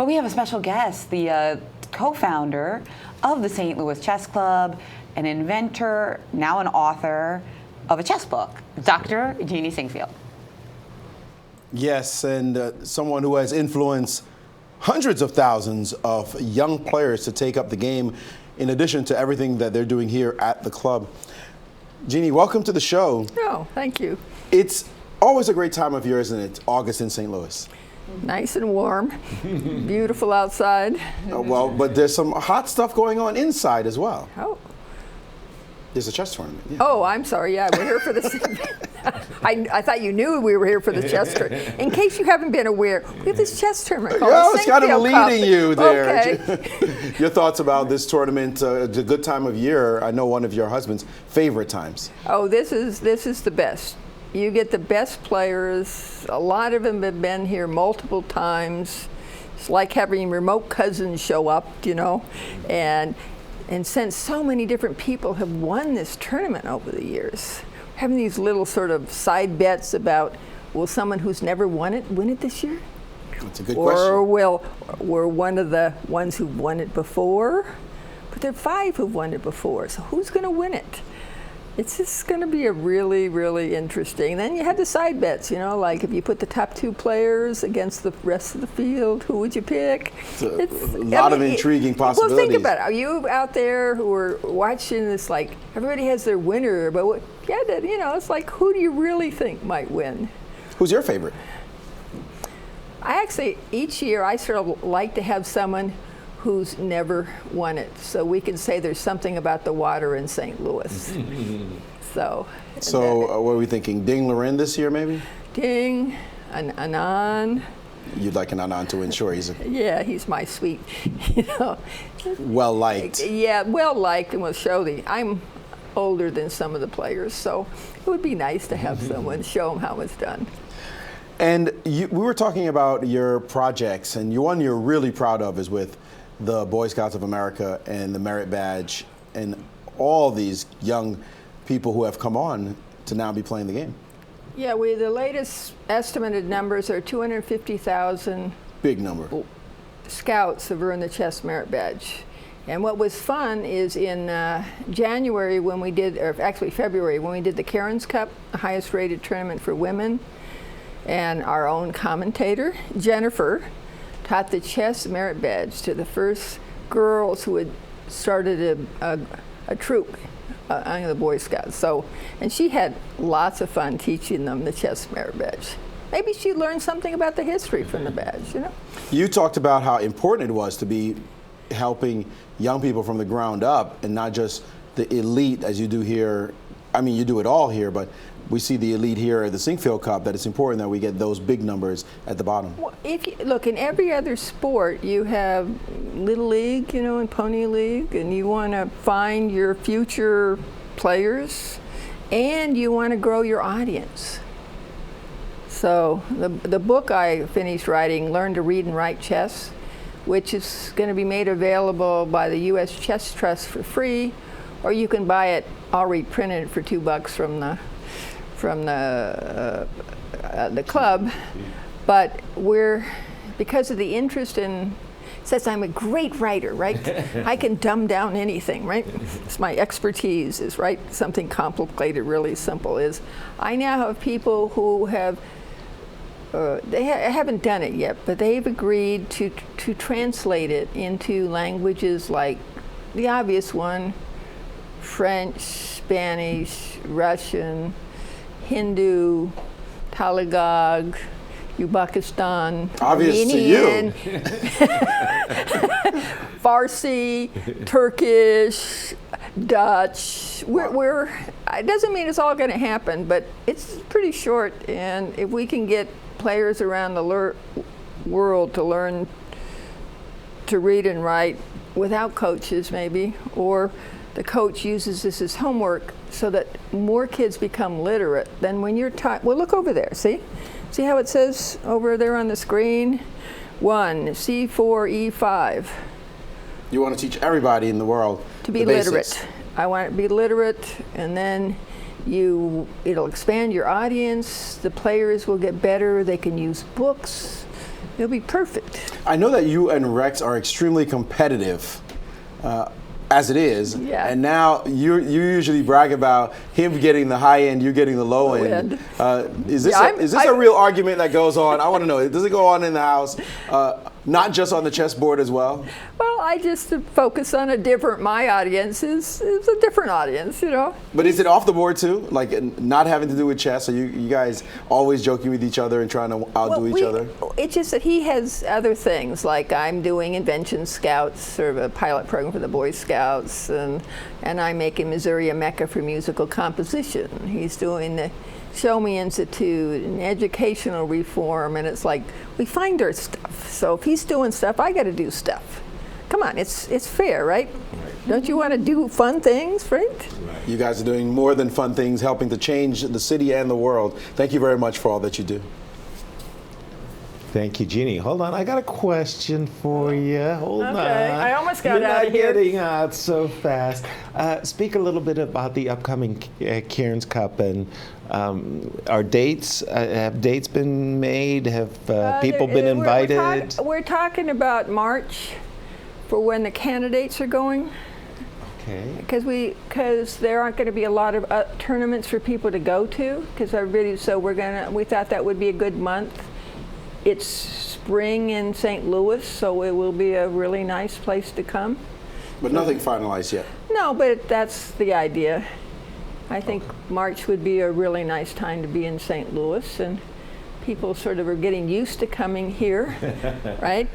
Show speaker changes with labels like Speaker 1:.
Speaker 1: But we have a special guest, the co-founder of the St. Louis Chess Club, an inventor, now an author of a chess book, Dr. Jeanne Sinquefield.
Speaker 2: Yes, and someone who has influenced hundreds of thousands of young players to take up the game, in addition to everything that they're doing here at the club. Jeanne, welcome to the show.
Speaker 3: Oh, thank you.
Speaker 2: It's always a great time of year, isn't it? August in St. Louis.
Speaker 3: Nice and warm, beautiful outside.
Speaker 2: Well, but there's some hot stuff going on inside as well.
Speaker 3: Oh.
Speaker 2: There's a chess tournament. Yeah.
Speaker 3: Oh, I'm sorry. Yeah, we're here for this. I thought you knew we were here for the chess tournament. In case you haven't been aware, we have this chess tournament called
Speaker 2: I was kind of
Speaker 3: Sinquefield
Speaker 2: leading you there.
Speaker 3: Okay.
Speaker 2: Your thoughts about this tournament? It's a good time of year. I know one of your husband's favorite times.
Speaker 3: Oh, this is the best. You get the best players. A lot of them have been here multiple times. It's like having remote cousins show up, you know, and since so many different people have won this tournament over the years, having these little sort of side bets about, will someone who's never won it win it this year?
Speaker 2: That's a good question.
Speaker 3: Or we're one of the ones who've won it before, but there are 5 who've won it before, so who's going to win it? It's just going to be a really, really interesting. Then you have the side bets, you know, like if you put the top 2 players against the rest of the field, who would you pick?
Speaker 2: It's a lot of intriguing possibilities.
Speaker 3: Well, think about it. Are you out there who are watching this, like, everybody has their winner, but you know, it's like, who do you really think might win?
Speaker 2: Who's your favorite?
Speaker 3: I actually, each year, I sort of like to have someone who's never won it, so we can say there's something about the water in St. Louis. So
Speaker 2: what are we thinking? Ding Loren this year, maybe?
Speaker 3: Ding, Anand.
Speaker 2: You'd like an Anand to win, sure.
Speaker 3: Yeah, he's my sweet, you know.
Speaker 2: Well liked.
Speaker 3: Yeah, well liked, and we'll show I'm older than some of the players, so it would be nice to have someone show them how it's done.
Speaker 2: And we were talking about your projects, and one you're really proud of is with the Boy Scouts of America and the Merit Badge and all these young people who have come on to now be playing the game.
Speaker 3: Yeah, the latest estimated numbers are 250,000
Speaker 2: big number
Speaker 3: scouts have earned the Chess Merit Badge. And what was fun is in January when we did, or actually February, when we did the Karen's Cup, the highest rated tournament for women, and our own commentator, Jennifer, taught the Chess Merit Badge to the first girls who had started a troop on the Boy Scouts. So, and she had lots of fun teaching them the Chess Merit Badge. Maybe she learned something about the history from the badge, you know?
Speaker 2: You talked about how important it was to be helping young people from the ground up and not just the elite as you do here. I mean, you do it all here, but we see the elite here at the Sinquefield Cup, that it's important that we get those big numbers at the bottom.
Speaker 3: Well, if you look, in every other sport, you have Little League, you know, and Pony League, and you want to find your future players, and you want to grow your audience. So the book I finished writing, Learn to Read and Write Chess, which is going to be made available by the U.S. Chess Trust for free, or you can buy it already printed for $2 from the club, but because of the interest in, says I'm a great writer, right? I can dumb down anything, right? It's my expertise is write something complicated really simple. I now have people who have, they haven't done it yet, but they've agreed to translate it into languages like the obvious one, French, Spanish, Russian, Hindu, Tagalog, Uzbekistan, Armenian, Farsi, Turkish, Dutch. It doesn't mean it's all going to happen, but it's pretty short, and if we can get players around the world to learn to read and write without coaches maybe, or the coach uses this as homework so that more kids become literate, then when you're taught, well, look over there, see how it says over there on the screen? 1, C4, E5.
Speaker 2: You want to teach everybody in the world
Speaker 3: to be literate. I want it to be literate, and then it'll expand your audience, the players will get better, they can use books, It'll be perfect.
Speaker 2: I know that you and Rex are extremely competitive. As it is,
Speaker 3: Yeah.
Speaker 2: and now you usually brag about him getting the high end, you getting the low end. Is this a real argument that goes on? I want to know. Does it go on in the house, not just on the chessboard as well?
Speaker 3: Well, I just focus on my audience is a different audience, you know.
Speaker 2: But is it off the board too? Like not having to do with chess? Are you guys always joking with each other and trying to outdo each other?
Speaker 3: It's just that he has other things, like I'm doing Invention Scouts, sort of a pilot program for the Boy Scouts, and I'm making Missouri a Mecca for musical composition. He's doing the Show Me Institute and educational reform, and it's like we find our stuff. So if he's doing stuff, I got to do stuff. Come on, it's fair, right? Don't you want to do fun things, right?
Speaker 2: You guys are doing more than fun things, helping to change the city and the world. Thank you very much for all that you do.
Speaker 4: Thank you, Jeannie. Hold on, I got a question for you. Hold on.
Speaker 3: I almost got
Speaker 4: You're
Speaker 3: out of here.
Speaker 4: not getting out so fast. Speak a little bit about the upcoming Cairns Cup, and are dates? Have dates been made? Have people been invited?
Speaker 3: We're talking about March for when the candidates are going.
Speaker 4: Okay.
Speaker 3: Because there aren't going to be a lot of tournaments for people to go to. We thought that would be a good month. It's spring in St. Louis, so it will be a really nice place to come.
Speaker 2: But nothing finalized yet.
Speaker 3: No, but that's the idea. I think March would be a really nice time to be in St. Louis, and people sort of are getting used to coming here, right?